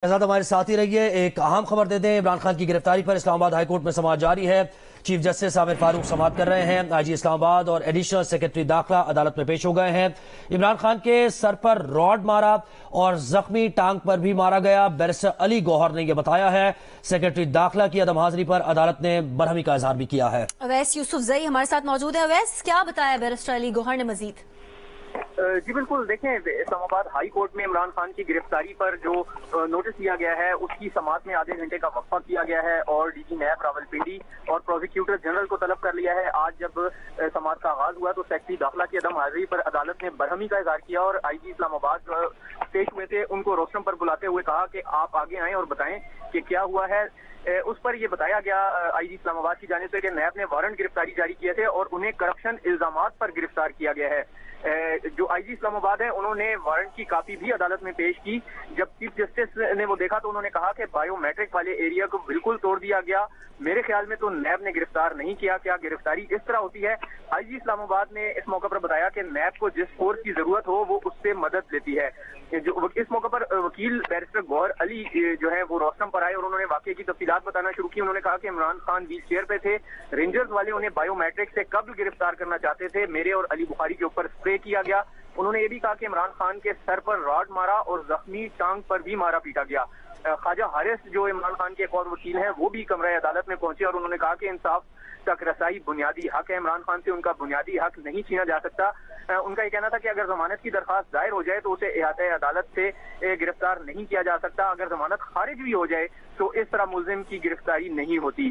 आजाद हमारे साथ ही रहिए। एक अहम खबर दे दें, इमरान खान की गिरफ्तारी पर इस्लामाबाद हाई कोर्ट में समाअत जारी है। चीफ जस्टिस आमिर फारूक समाअत कर रहे हैं। आईजी इस्लामाबाद और एडिशनल सेक्रेटरी दाखिला अदालत में पेश हो गए हैं। इमरान खान के सर पर रॉड मारा और जख्मी टांग पर भी मारा गया, बैरिस्टर अली गौहर ने यह बताया है। सेक्रेटरी दाखिला की अदम हाजिरी पर अदालत ने बरहमी का इजहार भी किया है। अवैस यूसुफजई हमारे साथ मौजूद है। अवैस, क्या बताया बैरिस्टर अली गौहर ने मजीद? जी बिल्कुल, देखें, इस्लामाबाद हाई कोर्ट में इमरान खान की गिरफ्तारी पर जो नोटिस दिया गया है उसकी समाअत में आधे घंटे का वक्फा किया गया है और डीजी नैब रावलपिंडी और प्रोसिक्यूटर जनरल को तलब कर लिया है। आज जब समाअत का आगाज हुआ तो सेक्रेटरी दाखिला की अदम हाजिरी पर अदालत ने बरहमी का इजहार किया और आईजी इस्लामाबाद पेश हुए थे। उनको रोस्टम पर बुलाते हुए कहा कि आप आगे आएं और बताएं कि क्या हुआ है। उस पर यह बताया गया आईजी इस्लामाबाद की जानिब से कि नैब ने वारंट गिरफ्तारी जारी किए थे और उन्हें करप्शन इल्जामात पर गिरफ्तार किया गया है। जो आईजी इस्लामाबाद है उन्होंने वारंट की कॉपी भी अदालत में पेश की। जब चीफ जस्टिस ने वो देखा तो उन्होंने कहा कि बायोमेट्रिक वाले एरिया को बिल्कुल तोड़ दिया गया। मेरे ख्याल में तो नैब ने गिरफ्तार नहीं किया। क्या गिरफ्तारी इस तरह होती है? आईजी इस्लामाबाद ने इस मौके पर बताया कि नैब को जिस फोर्स की जरूरत हो वो उससे मदद लेती है। जो इस मौके पर वकील बैरिस्टर गौहर अली जो है वो रोस्टम पर आए और उन्होंने वाकये की तफसीलात बताना शुरू की। उन्होंने कहा कि इमरान खान व्हील चेयर पे थे, रेंजर्स वाले उन्हें बायोमेट्रिक से कब्ल गिरफ्तार करना चाहते थे। मेरे और अली बुखारी के ऊपर स्प्रे किया गया। उन्होंने ये भी कहा कि इमरान खान के सर पर रॉड मारा और जख्मी टांग पर भी मारा पीटा गया। ख्वाजा हारिस जो इमरान खान के एक और वकील हैं वो भी कमरा अदालत में पहुंचे और उन्होंने कहा कि इंसाफ तक रसाई बुनियादी हक है। इमरान खान से उनका बुनियादी हक नहीं छीना जा सकता। उनका ये कहना था कि अगर जमानत की दरखास्त दायर हो जाए तो उसे इहाते अदालत से गिरफ्तार नहीं किया जा सकता। अगर जमानत खारिज भी हो जाए तो इस तरह मुल्जिम की गिरफ्तारी नहीं होती।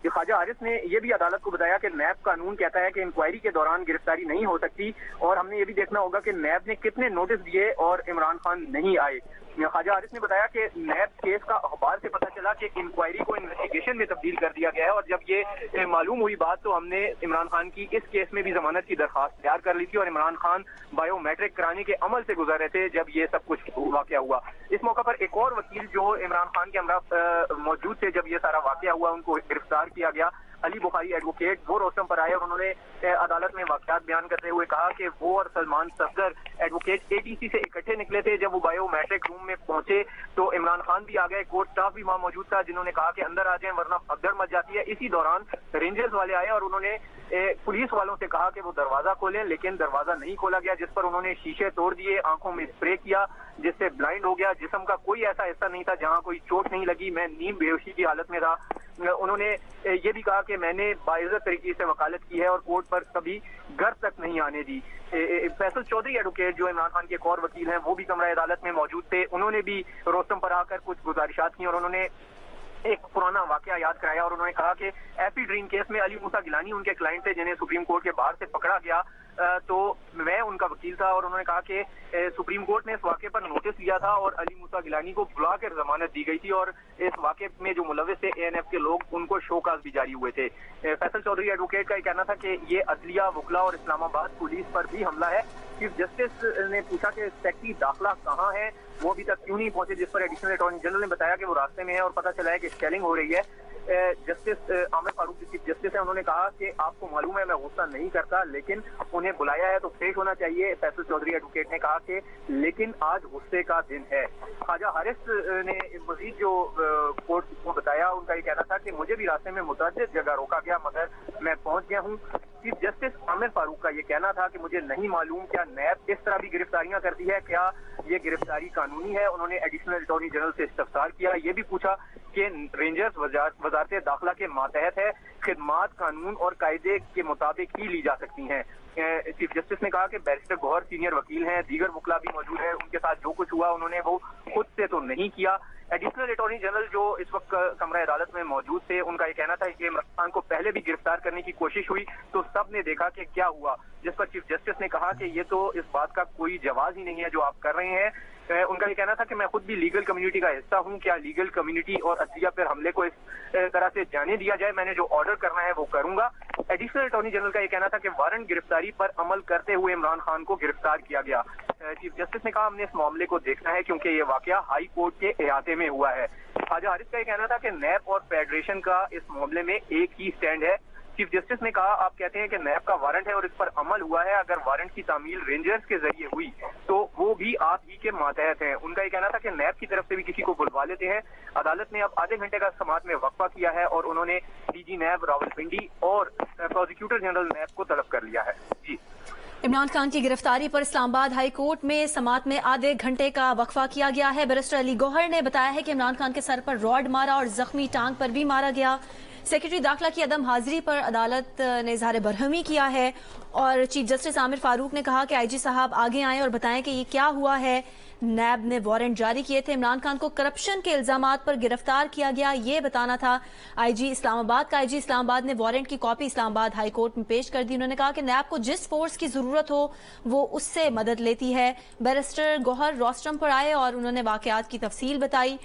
ख्वाजा हारिस ने यह भी अदालत को बताया कि नैब कानून कहता है कि इंक्वायरी के दौरान गिरफ्तारी नहीं हो सकती और हमने ये भी देखना होगा कि नैब ने कितने नोटिस दिए और इमरान खान नहीं आए। ख्वाजा हारिस ने बताया कि नैब केस का अखबार से पता चला कि इंक्वायरी को इन्वेस्टिगेशन में तब्दील कर दिया गया है और जब ये मालूम हुई बात तो हमने इमरान खान की इस केस में भी जमानत की दरखास्त तैयार कर ली थी और इमरान खान बायोमेट्रिक कराने के अमल से गुजर रहे थे जब ये सब कुछ वाकया हुआ। इस मौके पर एक और वकील जो इमरान खान के हमरा मौजूद थे जब ये सारा वाकया हुआ, उनको गिरफ्तार किया गया, अली बुखारी एडवोकेट, वो रोस्टम पर आए और उन्होंने अदालत में वाकयात बयान करते हुए कहा कि वो और सलमान सफदर एडवोकेट एटीसी से इकट्ठे निकले थे। जब वो बायोमेट्रिक रूम में पहुंचे तो इमरान खान भी आ गए, कोर्ट स्टाफ भी वहां मौजूद था जिन्होंने कहा कि अंदर आ जाएं वरना भगदड़ मच जाती है। इसी दौरान रेंजर्स वाले आए और उन्होंने पुलिस वालों से कहा कि वो दरवाजा खोलें, लेकिन दरवाजा नहीं खोला गया, जिस पर उन्होंने शीशे तोड़ दिए, आंखों में स्प्रे किया जिससे ब्लाइंड हो गया। जिस्म का कोई ऐसा हिस्सा नहीं था जहां कोई चोट नहीं लगी। मैं नींद बेहोशी की हालत में था। उन्होंने ये भी कहा कि मैंने बाइज्जत तरीके से वकालत की है और कोर्ट पर कभी घर तक नहीं आने दी। फैसल चौधरी एडवोकेट जो इमरान खान के एक और वकील हैं वो भी कमरा अदालत में मौजूद थे। उन्होंने भी रोस्टम पर आकर कुछ गुजारिशात की और उन्होंने एक पुराना वाकया याद कराया और उन्होंने कहा कि एफी ड्रीम केस में अली मूसा गिलानी उनके क्लाइंट थे जिन्हें सुप्रीम कोर्ट के बाहर से पकड़ा गया। तो मैं उनका वकील था और उन्होंने कहा कि सुप्रीम कोर्ट ने इस वाक़े पर नोटिस दिया था और अली मूसा गिलानी को बुला कर जमानत दी गई थी और इस वाक़े में जो मुलविस थे एएनएफ के लोग उनको शोकाज भी जारी हुए थे। फैसल चौधरी एडवोकेट का कहना था कि ये अदलिया, वकला और इस्लामाबाद पुलिस पर भी हमला है। चीफ जस्टिस ने पूछा कि सेक्रेटरी दाखिला कहाँ है, वो अभी तक क्यों नहीं पहुंचे, जिस पर एडिशनल अटॉर्नी जनरल ने बताया कि वो रास्ते में है और पता चला है कि स्केलिंग हो रही है। जस्टिस आमिर फारूक जो चीफ जस्टिस है उन्होंने कहा कि आपको मालूम है मैं गुस्सा नहीं करता लेकिन उन्हें बुलाया है तो पेश होना चाहिए। फैसल चौधरी एडवोकेट ने कहा कि लेकिन आज गुस्से का दिन है। ख्वाजा हारिस ने मजीद जो कोर्ट को बताया उनका ये कहना था कि मुझे भी रास्ते में मुतअद्दिद जगह रोका गया मगर मैं पहुंच गया हूँ। चीफ जस्टिस आमिर फारूक का ये कहना था कि मुझे नहीं मालूम क्या नैब इस तरह भी गिरफ्तारियां करती है, क्या ये गिरफ्तारी कानूनी है। उन्होंने एडिशनल अटॉर्नी जनरल से इस्तफसार किया, ये भी पूछा कि रेंजर्स वजारत दाखिला के मातहत है, खिदमात कानून और कायदे के मुताबिक ही ली जा सकती हैं। चीफ जस्टिस ने कहा कि बैरिस्टर गौहर सीनियर वकील हैं, दीगर वकला भी मौजूद है, उनके साथ जो कुछ हुआ उन्होंने वो खुद से तो नहीं किया। एडिशनल अटॉर्नी जनरल जो इस वक्त कमरा अदालत में मौजूद थे उनका ये कहना था कि इमरान खान को पहले भी गिरफ्तार करने की कोशिश हुई तो सब ने देखा कि क्या हुआ, जिस पर चीफ जस्टिस ने कहा कि ये तो इस बात का कोई जवाब ही नहीं है जो आप कर रहे हैं। उनका ये कहना था कि मैं खुद भी लीगल कम्युनिटी का हिस्सा हूं, क्या लीगल कम्युनिटी और अदलिया पर हमले को इस तरह से जाने दिया जाए, मैंने जो ऑर्डर करना है वो करूंगा। एडिशनल अटॉर्नी जनरल का ये कहना था कि वारंट गिरफ्तारी पर अमल करते हुए इमरान खान को गिरफ्तार किया गया। चीफ जस्टिस ने कहा हमने इस मामले को देखना है क्योंकि ये वाकया हाई कोर्ट के इहाते में हुआ है। ख्वाजा हारिस का ये कहना था कि नैब और फेडरेशन का इस मामले में एक ही स्टैंड है। چیف جسٹس نے کہا آپ کہتے ہیں کہ نیب کا وارنٹ ہے اور اس پر عمل ہوا ہے، اگر وارنٹ کی تعمیل رینجرز کے ذریعے ہوئی تو وہ بھی آپ ہی کے ماتحت ہیں۔ ان کا یہ کہنا تھا کہ نیب کی طرف سے بھی کسی کو بلوا لیتے ہیں۔ عدالت نے اب آدھے گھنٹے کا سماعت میں وقفہ کیا ہے اور انہوں نے ڈی جی نیب راولپنڈی اور پروزیکیوٹر جنرل نیب کو طلب کر لیا ہے۔ جی عمران خان کی گرفتاری پر اسلام آباد ہائی کورٹ میں سماعت میں آدھے گھنٹے کا وقفہ کیا گیا ہے۔ بیرسٹر علی گوہر نے بتایا ہے کہ عمران خان کے سر پر راڈ مارا اور زخمی ٹانگ پر بھی مارا گیا۔ سیکرٹری داخلہ کی عدم حاضری پر عدالت نے اظہار برہمی کیا ہے اور چیف جسٹس عامر فاروق نے کہا کہ آئی جی صاحب آگے آئیں اور بتائیں کہ یہ کیا ہوا ہے۔ نیب نے وارنٹ جاری کیے تھے، عمران خان کو کرپشن کے الزامات پر گرفتار کیا گیا، یہ بتانا تھا آئی جی اسلام آباد کا۔ آئی جی اسلام آباد نے وارنٹ کی کاپی اسلام آباد ہائی کورٹ میں پیش کر دی۔ انہوں نے کہا کہ نیب کو جس فورس کی ضرورت ہو وہ اس سے مدد لیتی ہے۔ بیرسٹر گوہر روسٹرم پر آئے اور انہوں نے واقعات کی تفصیل بتائی۔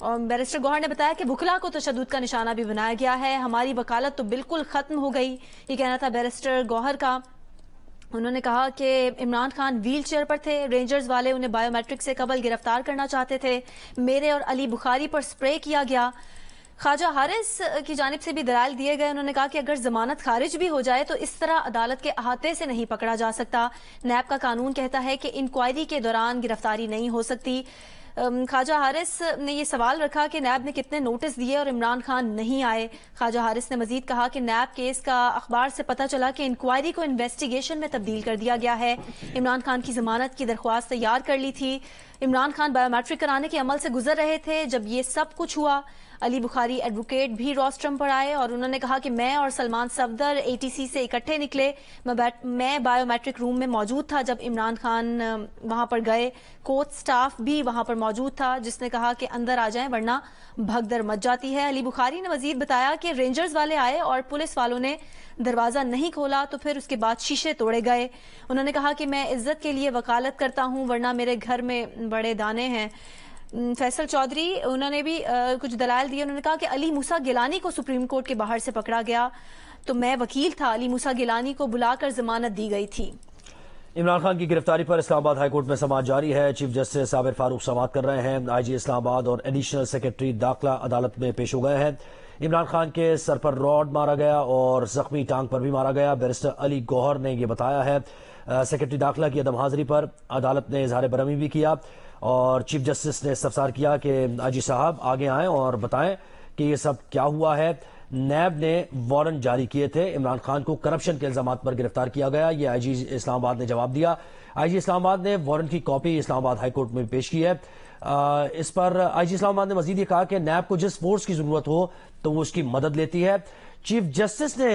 بیرسٹر گوہر نے بتایا کہ وکلاء کو تشدد کا نشانہ بھی بنایا گیا ہے، ہماری وکالت تو بالکل ختم ہو گئی، یہ کہنا تھا بیرسٹر گوہر کا۔ انہوں نے کہا کہ عمران خان ویل چیئر پر تھے، رینجرز والے انہیں بائیو میٹرک سے قبل گرفتار کرنا چاہتے تھے، میرے اور علی بخاری پر سپرے کیا گیا۔ خواجہ حارث کی جانب سے بھی دلائل دیے گئے، انہوں نے کہا کہ اگر ضمانت خارج بھی ہو جائے تو اس طرح عدالت کے احاطے سے نہیں پکڑا جا سکتا، نیب کا قانون کہتا ہے کہ انکوائری کے دوران گرفتاری نہیں ہو سکتی۔ خواجہ حارث نے یہ سوال رکھا کہ نیب نے کتنے نوٹس دیے اور عمران خان نہیں آئے۔ خواجہ حارث نے مزید کہا کہ نیب کیس کا اخبار سے پتہ چلا کہ انکوائری کو انویسٹیگیشن میں تبدیل کر دیا گیا ہے، عمران خان کی ضمانت کی درخواست تیار کر لی تھی، عمران خان بائیو میٹرک کرانے کے عمل سے گزر رہے تھے جب یہ سب کچھ ہوا۔ علی بخاری ایڈوکیٹ بھی روسٹرم پر آئے اور انہوں نے کہا کہ میں اور Salman Safdar A T C سے اکٹھے نکلے، میں بائیو میٹرک روم میں موجود تھا جب عمران خان وہاں پر گئے، کورٹ سٹاف بھی وہاں پر موجود تھا جس نے کہا کہ اندر آ جائیں ورنہ بھگدڑ مچ جاتی ہے۔ علی بخاری نے مزید بتایا کہ رینجرز والے آئے اور پولیس والوں نے دروازہ نہیں کھولا تو پھر اس کے بعد شیشے توڑے گئے۔ انہوں نے کہا کہ میں عزت کے لیے وکالت کرتا ہوں ورنہ میرے گھر میں بڑے دانے ہیں۔ فیصل چودھری انہوں نے بھی کچھ دلائل دیے، انہوں نے کہا کہ علی موسیٰ گیلانی کو سپریم کورٹ کے باہر سے پکڑا گیا تو میں وکیل تھا، علی موسیٰ گیلانی کو بلا کر ضمانت دی گئی تھی۔ عمران خان کی گرفتاری پر اسلام آباد ہائی کورٹ میں سماعت جاری ہے، چیف جسٹس عامر فاروق سماعت کر رہے ہیں۔ آئی جی اسلام آباد اور ایڈیشنل سیکرٹری داخلہ عدالت میں پیش ہو گئے ہیں۔ عمران خان کے سر پر راڈ مارا گیا اور زخمی ٹانگ پر بھی مارا گیا، بیرسٹر علی گوہر نے یہ بتایا ہے۔ سیکرٹری داخلہ کی عدم حاضری پر عدالت نے اظہار برہمی بھی کیا اور چیف جسٹس نے استفسار کیا کہ آئی جی صاحب آگے آئیں اور بتائیں کہ یہ سب کیا ہوا ہے۔ نیب نے وارنٹ جاری کیے تھے، عمران خان کو کرپشن کے الزامات پر گرفتار کیا گیا، یہ آئی جی اسلام آباد نے جواب دیا۔ آئی جی اسلام آباد نے وارنٹ کی کاپی اسلام آباد ہائی کورٹ میں پیش کی ہے۔ اس پر آئی جی اسلام آباد نے مزید یہ کہا کہ نیب کو جس فورس کی ضرورت ہو تو وہ اس کی مدد لیتی ہے۔ چیف جسٹس نے